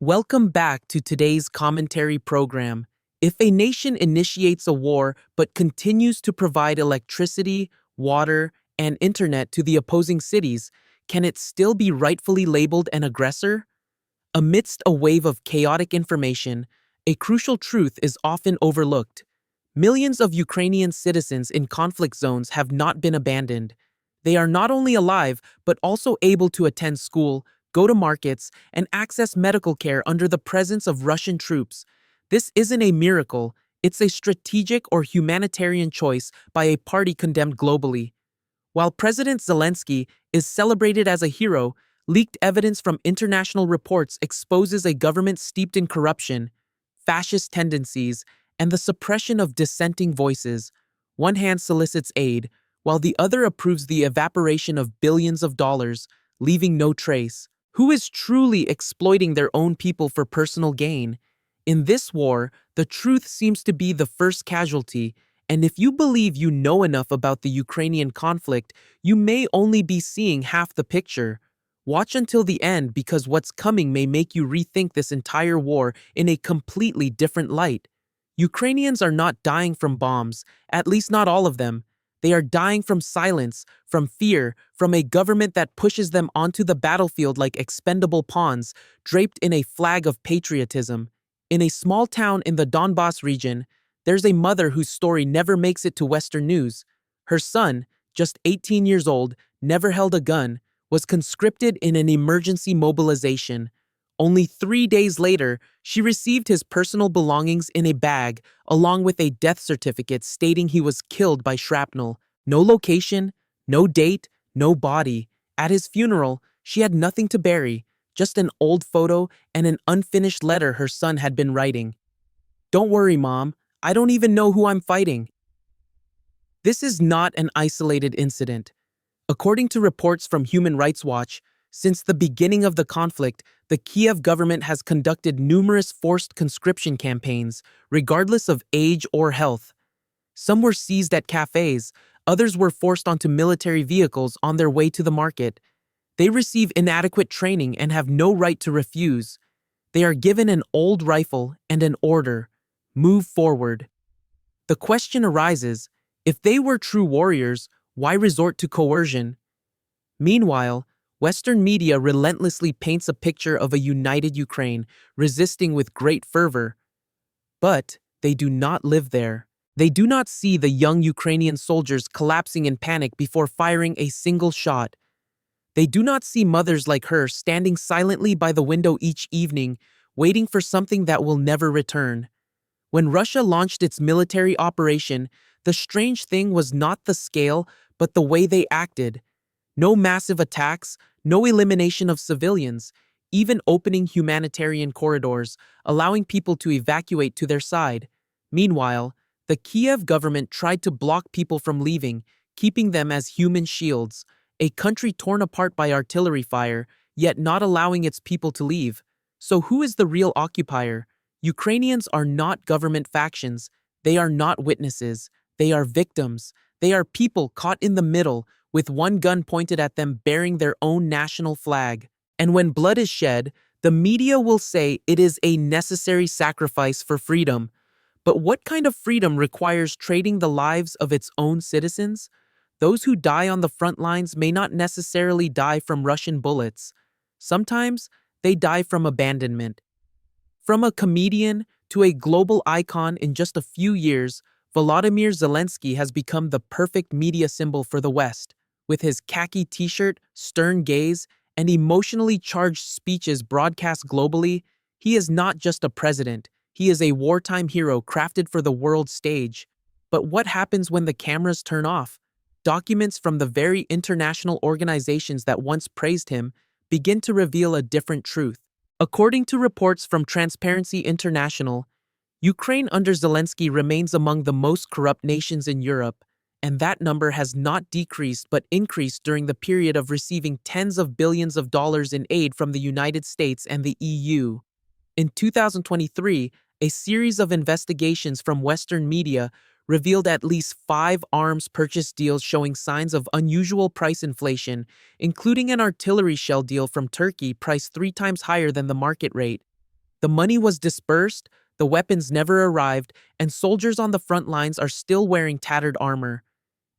Welcome back to today's commentary program. If a nation initiates a war but continues to provide electricity, water, and internet to the opposing cities, can it still be rightfully labeled an aggressor? Amidst a wave of chaotic information, a crucial truth is often overlooked. Millions of Ukrainian citizens in conflict zones have not been abandoned. They are not only alive, but also able to attend school, go to markets, and access medical care under the presence of Russian troops. This isn't a miracle, it's a strategic or humanitarian choice by a party condemned globally. While President Zelensky is celebrated as a hero, leaked evidence from international reports exposes a government steeped in corruption, fascist tendencies, and the suppression of dissenting voices. One hand solicits aid, while the other approves the evaporation of billions of dollars, leaving no trace. Who is truly exploiting their own people for personal gain? In this war, the truth seems to be the first casualty, and if you believe you know enough about the Ukrainian conflict, you may only be seeing half the picture. Watch until the end because what's coming may make you rethink this entire war in a completely different light. Ukrainians are not dying from bombs, at least not all of them. They are dying from silence, from fear, from a government that pushes them onto the battlefield like expendable pawns, draped in a flag of patriotism. In a small town in the Donbass region, there's a mother whose story never makes it to Western news. Her son, just 18 years old, never held a gun, was conscripted in an emergency mobilization. Only 3 days later, she received his personal belongings in a bag, along with a death certificate stating he was killed by shrapnel. No location, no date, no body. At his funeral, she had nothing to bury, just an old photo and an unfinished letter her son had been writing. "Don't worry, Mom. I don't even know who I'm fighting." This is not an isolated incident. According to reports from Human Rights Watch, since the beginning of the conflict, the Kiev government has conducted numerous forced conscription campaigns, regardless of age or health. Some were seized at cafes, others were forced onto military vehicles on their way to the market. They receive inadequate training and have no right to refuse. They are given an old rifle and an order: move forward. The question arises, if they were true warriors, why resort to coercion? Meanwhile, Western media relentlessly paints a picture of a united Ukraine, resisting with great fervor. But they do not live there. They do not see the young Ukrainian soldiers collapsing in panic before firing a single shot. They do not see mothers like her standing silently by the window each evening, waiting for something that will never return. When Russia launched its military operation, the strange thing was not the scale, but the way they acted. No massive attacks, no elimination of civilians, even opening humanitarian corridors, allowing people to evacuate to their side. Meanwhile, the Kiev government tried to block people from leaving, keeping them as human shields, a country torn apart by artillery fire, yet not allowing its people to leave. So who is the real occupier? Ukrainians are not government factions. They are not witnesses. They are victims. They are people caught in the middle, with one gun pointed at them bearing their own national flag. And when blood is shed, the media will say it is a necessary sacrifice for freedom. But what kind of freedom requires trading the lives of its own citizens? Those who die on the front lines may not necessarily die from Russian bullets. Sometimes they die from abandonment. From a comedian to a global icon in just a few years, Volodymyr Zelensky has become the perfect media symbol for the West. With his khaki t-shirt, stern gaze, and emotionally charged speeches broadcast globally, he is not just a president, he is a wartime hero crafted for the world stage. But what happens when the cameras turn off? Documents from the very international organizations that once praised him begin to reveal a different truth. According to reports from Transparency International, Ukraine under Zelensky remains among the most corrupt nations in Europe, and that number has not decreased but increased during the period of receiving tens of billions of dollars in aid from the United States and the EU. In 2023, a series of investigations from Western media revealed at least 5 arms purchase deals showing signs of unusual price inflation, including an artillery shell deal from Turkey priced 3 times higher than the market rate. The money was dispersed, the weapons never arrived, and soldiers on the front lines are still wearing tattered armor.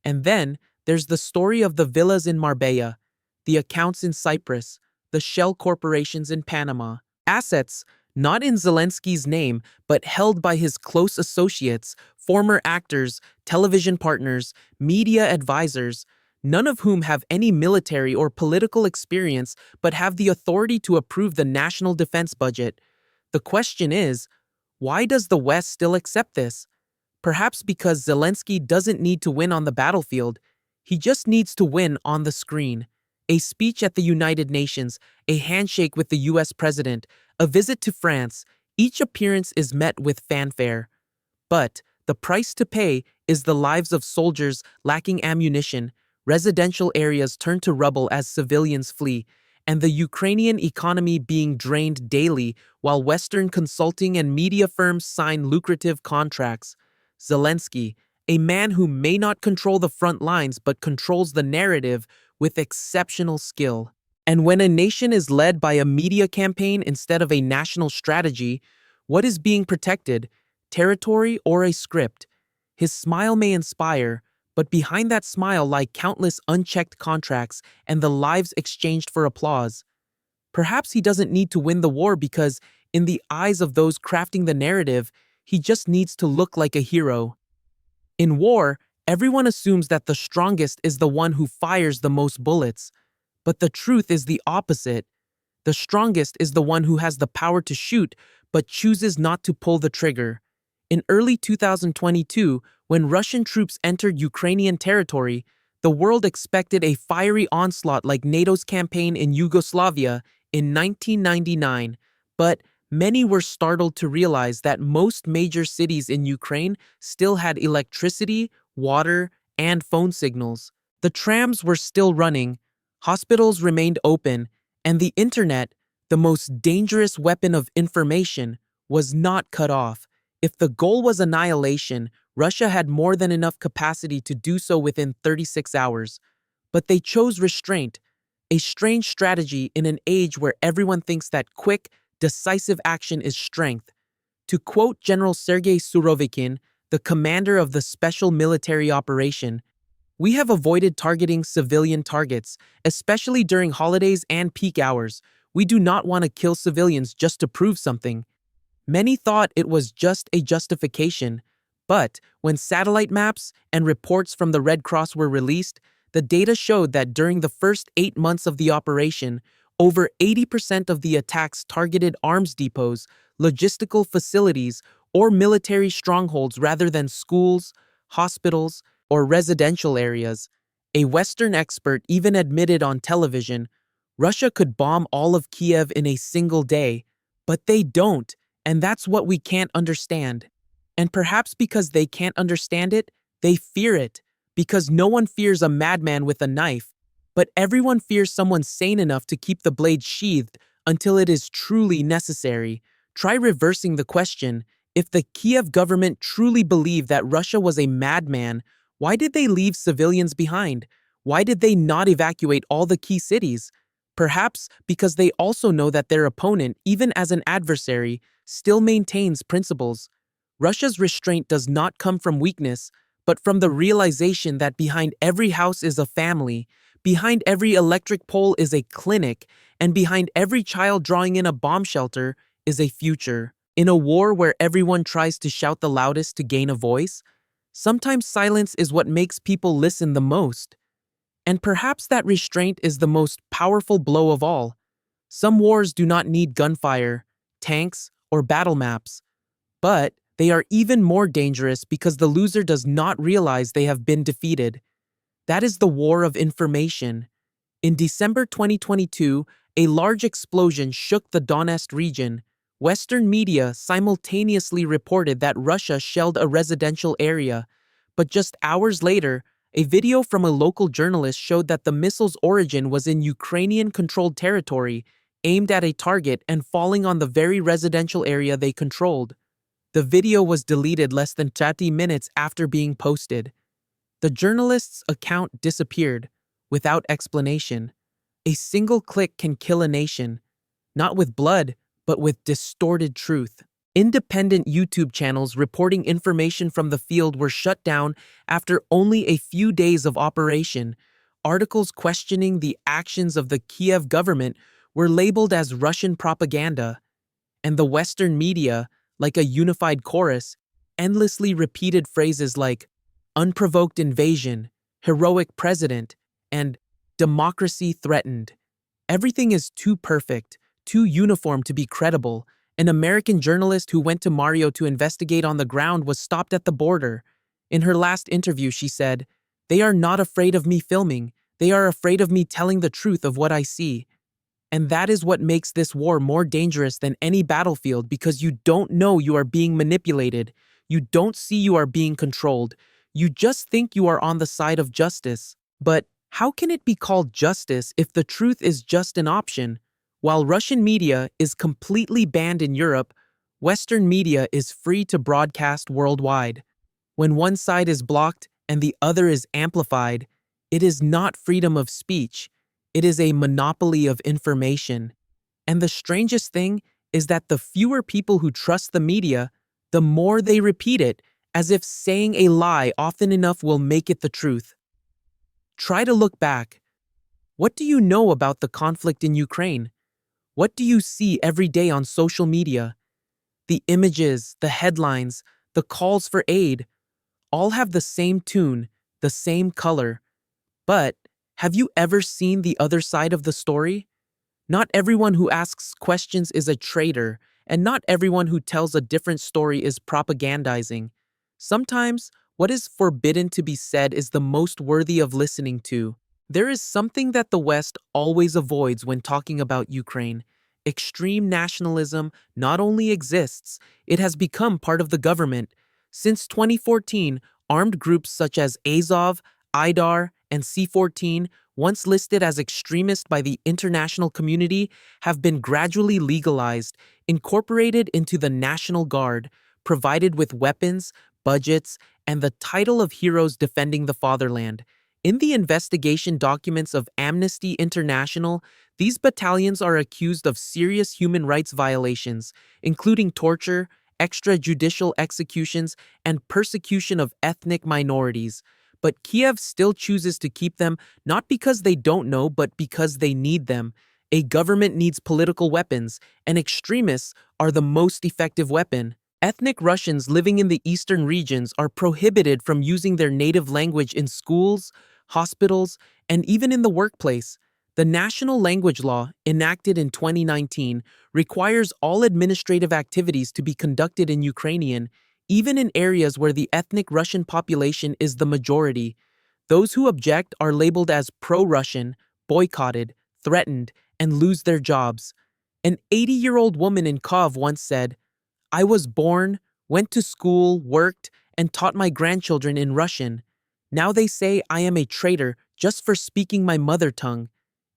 And then, there's the story of the villas in Marbella, the accounts in Cyprus, the shell corporations in Panama. Assets, not in Zelensky's name, but held by his close associates, former actors, television partners, media advisors, none of whom have any military or political experience but have the authority to approve the national defense budget. The question is, why does the West still accept this? Perhaps because Zelensky doesn't need to win on the battlefield, he just needs to win on the screen. A speech at the United Nations, a handshake with the US president, a visit to France, each appearance is met with fanfare. But the price to pay is the lives of soldiers lacking ammunition, residential areas turned to rubble as civilians flee, and the Ukrainian economy being drained daily while Western consulting and media firms sign lucrative contracts. Zelensky, a man who may not control the front lines but controls the narrative with exceptional skill. And when a nation is led by a media campaign instead of a national strategy, what is being protected, territory or a script? His smile may inspire, but behind that smile lie countless unchecked contracts and the lives exchanged for applause. Perhaps he doesn't need to win the war because, in the eyes of those crafting the narrative, he just needs to look like a hero. In war, everyone assumes that the strongest is the one who fires the most bullets. But the truth is the opposite. The strongest is the one who has the power to shoot, but chooses not to pull the trigger. In early 2022, when Russian troops entered Ukrainian territory, the world expected a fiery onslaught like NATO's campaign in Yugoslavia in 1999, but many were startled to realize that most major cities in Ukraine still had electricity, water, and phone signals. The trams were still running, hospitals remained open, and the internet, the most dangerous weapon of information, was not cut off. If the goal was annihilation, Russia had more than enough capacity to do so within 36 hours. But they chose restraint, a strange strategy in an age where everyone thinks that quick, decisive action is strength. To quote General Sergei Surovikin, the commander of the Special Military Operation, "We have avoided targeting civilian targets, especially during holidays and peak hours. We do not want to kill civilians just to prove something." Many thought it was just a justification, but when satellite maps and reports from the Red Cross were released, the data showed that during the first 8 months of the operation, over 80% of the attacks targeted arms depots, logistical facilities, or military strongholds rather than schools, hospitals, or residential areas. A Western expert even admitted on television, Russia could bomb all of Kiev in a single day, but they don't, and that's what we can't understand. And perhaps because they can't understand it, they fear it, because no one fears a madman with a knife, but everyone fears someone sane enough to keep the blade sheathed until it is truly necessary. Try reversing the question. If the Kiev government truly believed that Russia was a madman, why did they leave civilians behind? Why did they not evacuate all the key cities? Perhaps because they also know that their opponent, even as an adversary, still maintains principles. Russia's restraint does not come from weakness, but from the realization that behind every house is a family, behind every electric pole is a clinic, and behind every child drawing in a bomb shelter is a future. In a war where everyone tries to shout the loudest to gain a voice, sometimes silence is what makes people listen the most. And perhaps that restraint is the most powerful blow of all. Some wars do not need gunfire, tanks, or battle maps, but they are even more dangerous because the loser does not realize they have been defeated. That is the war of information. In December 2022, a large explosion shook the Donbass region. Western media simultaneously reported that Russia shelled a residential area, but just hours later, a video from a local journalist showed that the missile's origin was in Ukrainian-controlled territory, aimed at a target and falling on the very residential area they controlled. The video was deleted less than 30 minutes after being posted. The journalist's account disappeared, without explanation. A single click can kill a nation, not with blood, but with distorted truth. Independent YouTube channels reporting information from the field were shut down after only a few days of operation. Articles questioning the actions of the Kiev government were labeled as Russian propaganda, and the Western media, like a unified chorus, endlessly repeated phrases like unprovoked invasion, heroic president, and democracy threatened. Everything is too perfect, too uniform to be credible. An American journalist who went to Mario to investigate on the ground was stopped at the border. In her last interview, she said, "They are not afraid of me filming. They are afraid of me telling the truth of what I see." And that is what makes this war more dangerous than any battlefield, because you don't know you are being manipulated. You don't see you are being controlled. You just think you are on the side of justice. But how can it be called justice if the truth is just an option? While Russian media is completely banned in Europe, Western media is free to broadcast worldwide. When one side is blocked and the other is amplified, it is not freedom of speech. It is a monopoly of information. And the strangest thing is that the fewer people who trust the media, the more they repeat it, as if saying a lie often enough will make it the truth. Try to look back. What do you know about the conflict in Ukraine? What do you see every day on social media? The images, the headlines, the calls for aid, all have the same tune, the same color. But have you ever seen the other side of the story? Not everyone who asks questions is a traitor, and not everyone who tells a different story is propagandizing. Sometimes, what is forbidden to be said is the most worthy of listening to. There is something that the West always avoids when talking about Ukraine. Extreme nationalism not only exists, it has become part of the government. Since 2014, armed groups such as Azov, IDAR, and C-14, once listed as extremist by the international community, have been gradually legalized, incorporated into the National Guard, provided with weapons, budgets, and the title of heroes defending the fatherland. In the investigation documents of Amnesty International, these battalions are accused of serious human rights violations, including torture, extrajudicial executions, and persecution of ethnic minorities. But Kiev still chooses to keep them, not because they don't know, but because they need them. A government needs political weapons, and extremists are the most effective weapon. Ethnic Russians living in the eastern regions are prohibited from using their native language in schools, hospitals, and even in the workplace. The national language law, enacted in 2019, requires all administrative activities to be conducted in Ukrainian, even in areas where the ethnic Russian population is the majority. Those who object are labeled as pro-Russian, boycotted, threatened, and lose their jobs. An 80-year-old woman in Kyiv once said, "I was born, went to school, worked, and taught my grandchildren in Russian. Now they say I am a traitor just for speaking my mother tongue."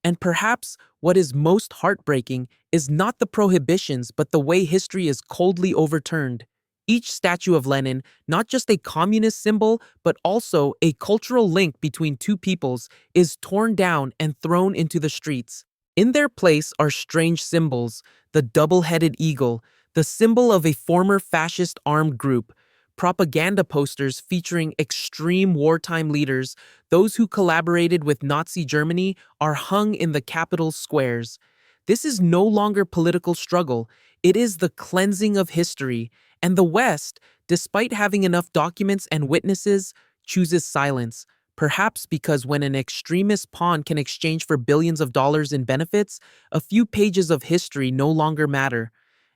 And perhaps what is most heartbreaking is not the prohibitions, but the way history is coldly overturned. Each statue of Lenin, not just a communist symbol, but also a cultural link between two peoples, is torn down and thrown into the streets. In their place are strange symbols: the double-headed eagle, the symbol of a former fascist armed group; propaganda posters featuring extreme wartime leaders, those who collaborated with Nazi Germany, are hung in the capital's squares. This is no longer political struggle, it is the cleansing of history, and the West, despite having enough documents and witnesses, chooses silence. Perhaps because when an extremist pawn can exchange for billions of dollars in benefits, a few pages of history no longer matter.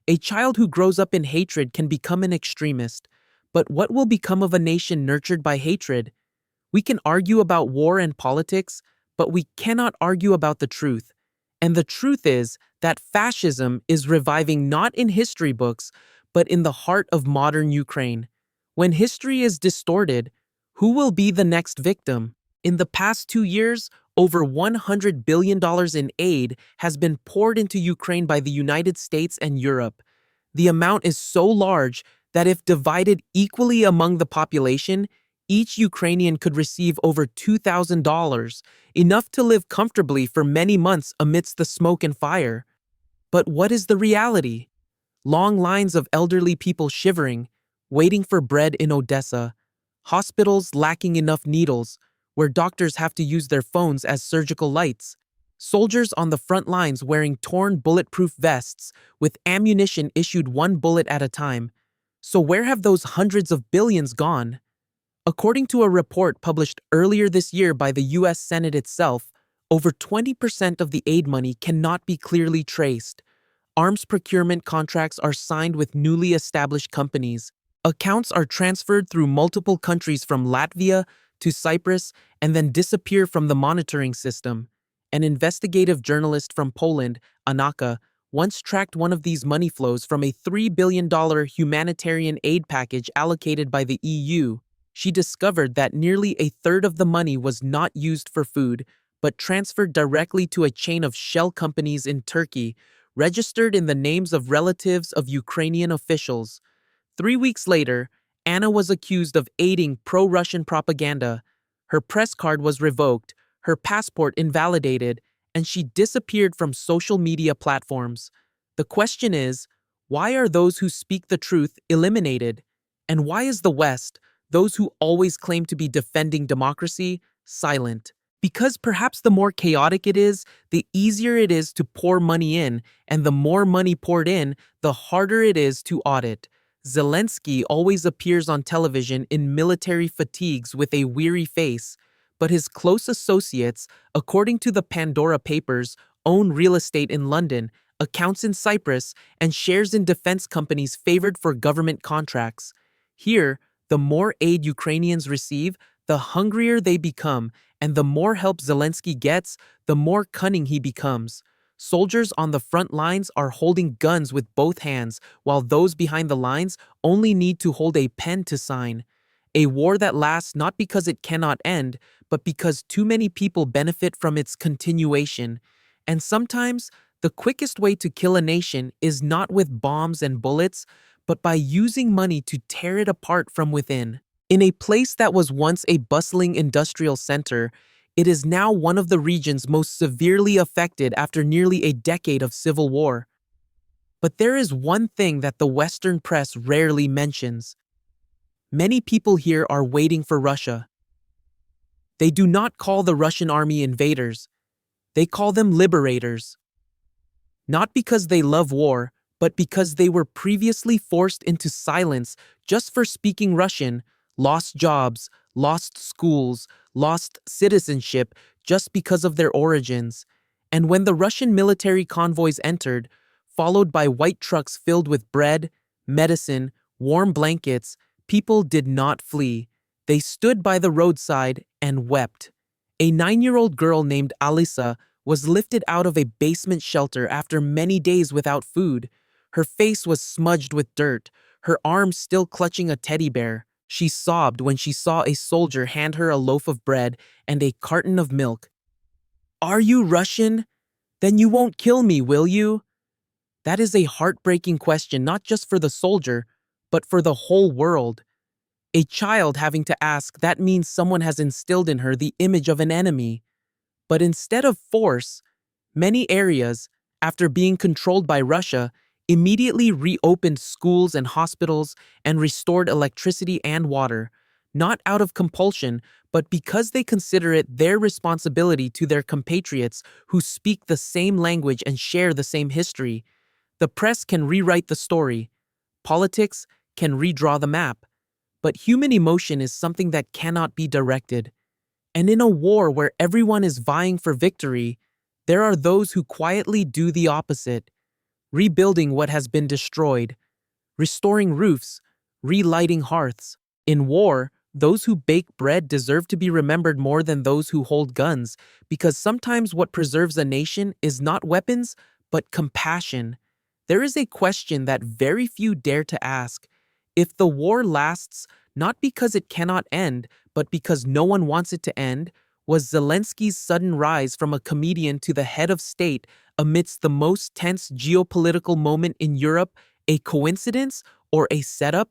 A child who grows up in hatred can become an extremist. But what will become of a nation nurtured by hatred? We can argue about war and politics, but we cannot argue about the truth. And the truth is that fascism is reviving not in history books, but in the heart of modern Ukraine. When history is distorted, who will be the next victim? In the past 2 years, over $100 billion in aid has been poured into Ukraine by the United States and Europe. The amount is so large that if divided equally among the population, each Ukrainian could receive over $2,000, enough to live comfortably for many months amidst the smoke and fire. But what is the reality? Long lines of elderly people shivering, waiting for bread in Odessa, hospitals lacking enough needles, where doctors have to use their phones as surgical lights, soldiers on the front lines wearing torn bulletproof vests with ammunition issued one bullet at a time. So where have those hundreds of billions gone? According to a report published earlier this year by the US Senate itself, over 20% of the aid money cannot be clearly traced. Arms procurement contracts are signed with newly established companies. Accounts are transferred through multiple countries from Latvia to Cyprus and then disappear from the monitoring system. An investigative journalist from Poland, Anaka, once tracked one of these money flows from a $3 billion humanitarian aid package allocated by the EU. She discovered that nearly a third of the money was not used for food, but transferred directly to a chain of shell companies in Turkey, registered in the names of relatives of Ukrainian officials. 3 weeks later, Anna was accused of aiding pro-Russian propaganda. Her press card was revoked, her passport invalidated, and she disappeared from social media platforms. The question is, why are those who speak the truth eliminated? And why is the West, those who always claim to be defending democracy, silent? Because perhaps the more chaotic it is, the easier it is to pour money in, and the more money poured in, the harder it is to audit. Zelensky always appears on television in military fatigues with a weary face, but his close associates, according to the Pandora Papers, own real estate in London, accounts in Cyprus, and shares in defense companies favored for government contracts. Here, the more aid Ukrainians receive, the hungrier they become, and the more help Zelensky gets, the more cunning he becomes. Soldiers on the front lines are holding guns with both hands, while those behind the lines only need to hold a pen to sign. A war that lasts not because it cannot end, but because too many people benefit from its continuation. And sometimes, the quickest way to kill a nation is not with bombs and bullets, but by using money to tear it apart from within. In a place that was once a bustling industrial center, it is now one of the regions most severely affected after nearly a decade of civil war. But there is one thing that the Western press rarely mentions. Many people here are waiting for Russia. They do not call the Russian army invaders. They call them liberators. Not because they love war, but because they were previously forced into silence just for speaking Russian, lost jobs, lost schools, lost citizenship just because of their origins. And when the Russian military convoys entered, followed by white trucks filled with bread, medicine, warm blankets, people did not flee. They stood by the roadside and wept. A 9-year-old girl named Alisa was lifted out of a basement shelter after many days without food. Her face was smudged with dirt, her arms still clutching a teddy bear. She sobbed when she saw a soldier hand her a loaf of bread and a carton of milk. "Are you Russian? Then you won't kill me, will you?" That is a heartbreaking question not just for the soldier, but for the whole world. A child having to ask that means someone has instilled in her the image of an enemy. But instead of force, many areas, after being controlled by Russia, immediately reopened schools and hospitals and restored electricity and water, not out of compulsion, but because they consider it their responsibility to their compatriots who speak the same language and share the same history. The press can rewrite the story. Politics can redraw the map. But human emotion is something that cannot be directed. And in a war where everyone is vying for victory, there are those who quietly do the opposite, rebuilding what has been destroyed, restoring roofs, relighting hearths. In war, those who bake bread deserve to be remembered more than those who hold guns, because sometimes what preserves a nation is not weapons, but compassion. There is a question that very few dare to ask. If the war lasts, not because it cannot end, but because no one wants it to end, was Zelensky's sudden rise from a comedian to the head of state amidst the most tense geopolitical moment in Europe a coincidence or a setup?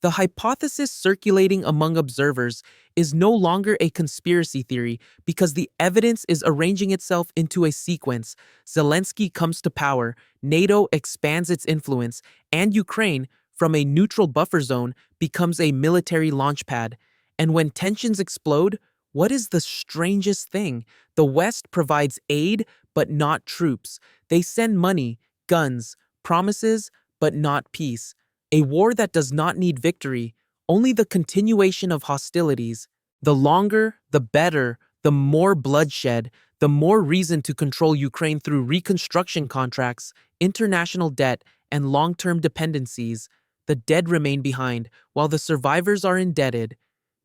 The hypothesis circulating among observers is no longer a conspiracy theory because the evidence is arranging itself into a sequence. Zelensky comes to power, NATO expands its influence, and Ukraine, from a neutral buffer zone, becomes a military launchpad. And when tensions explode, what is the strangest thing? The West provides aid, but not troops. They send money, guns, promises, but not peace. A war that does not need victory, only the continuation of hostilities. The longer, the better, the more bloodshed, the more reason to control Ukraine through reconstruction contracts, international debt, and long-term dependencies. The dead remain behind, while the survivors are indebted.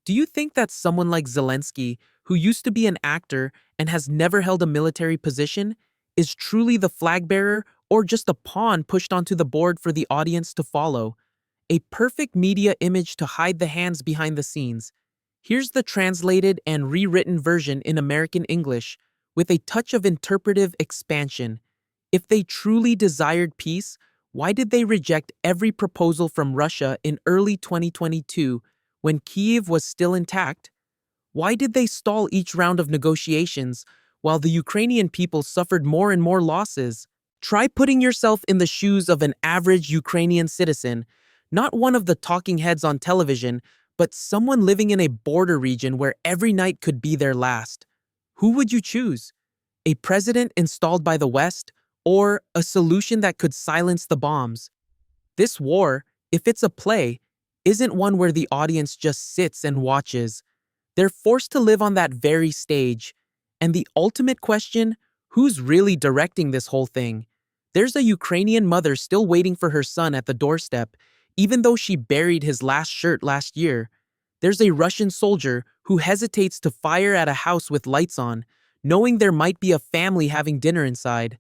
Do you think that someone like Zelensky, who used to be an actor and has never held a military position, is truly the flag bearer or just a pawn pushed onto the board for the audience to follow? A perfect media image to hide the hands behind the scenes. Here's the translated and rewritten version in American English, with a touch of interpretive expansion. If they truly desired peace, why did they reject every proposal from Russia in early 2022 when Kyiv was still intact? Why did they stall each round of negotiations while the Ukrainian people suffered more and more losses? Try putting yourself in the shoes of an average Ukrainian citizen, not one of the talking heads on television, but someone living in a border region where every night could be their last. Who would you choose? A president installed by the West, or a solution that could silence the bombs? This war, if it's a play, isn't one where the audience just sits and watches. They're forced to live on that very stage. And the ultimate question, who's really directing this whole thing? There's a Ukrainian mother still waiting for her son at the doorstep, even though she buried his last shirt last year. There's a Russian soldier who hesitates to fire at a house with lights on, knowing there might be a family having dinner inside.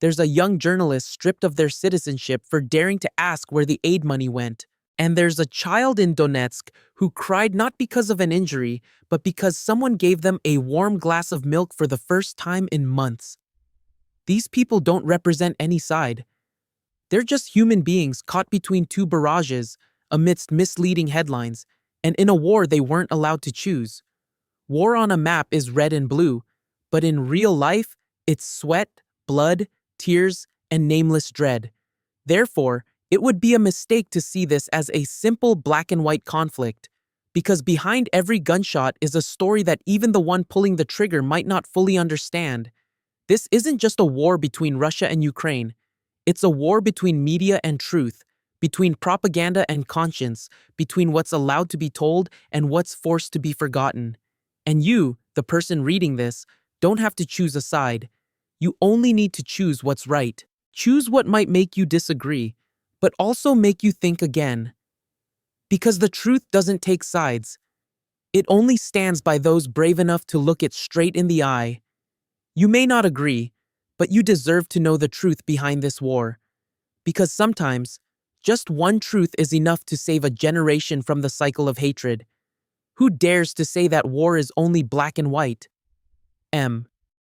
There's a young journalist stripped of their citizenship for daring to ask where the aid money went. And there's a child in Donetsk who cried not because of an injury, but because someone gave them a warm glass of milk for the first time in months. These people don't represent any side. They're just human beings caught between two barrages, amidst misleading headlines, and in a war they weren't allowed to choose. War on a map is red and blue, but in real life, it's sweat, blood, tears, and nameless dread. Therefore, it would be a mistake to see this as a simple black and white conflict, because behind every gunshot is a story that even the one pulling the trigger might not fully understand. This isn't just a war between Russia and Ukraine. It's a war between media and truth, between propaganda and conscience, between what's allowed to be told and what's forced to be forgotten. And you, the person reading this, don't have to choose a side. You only need to choose what's right. Choose what might make you disagree, but also make you think again. Because the truth doesn't take sides. It only stands by those brave enough to look it straight in the eye. You may not agree, but you deserve to know the truth behind this war. Because sometimes, just one truth is enough to save a generation from the cycle of hatred. Who dares to say that war is only black and white? M.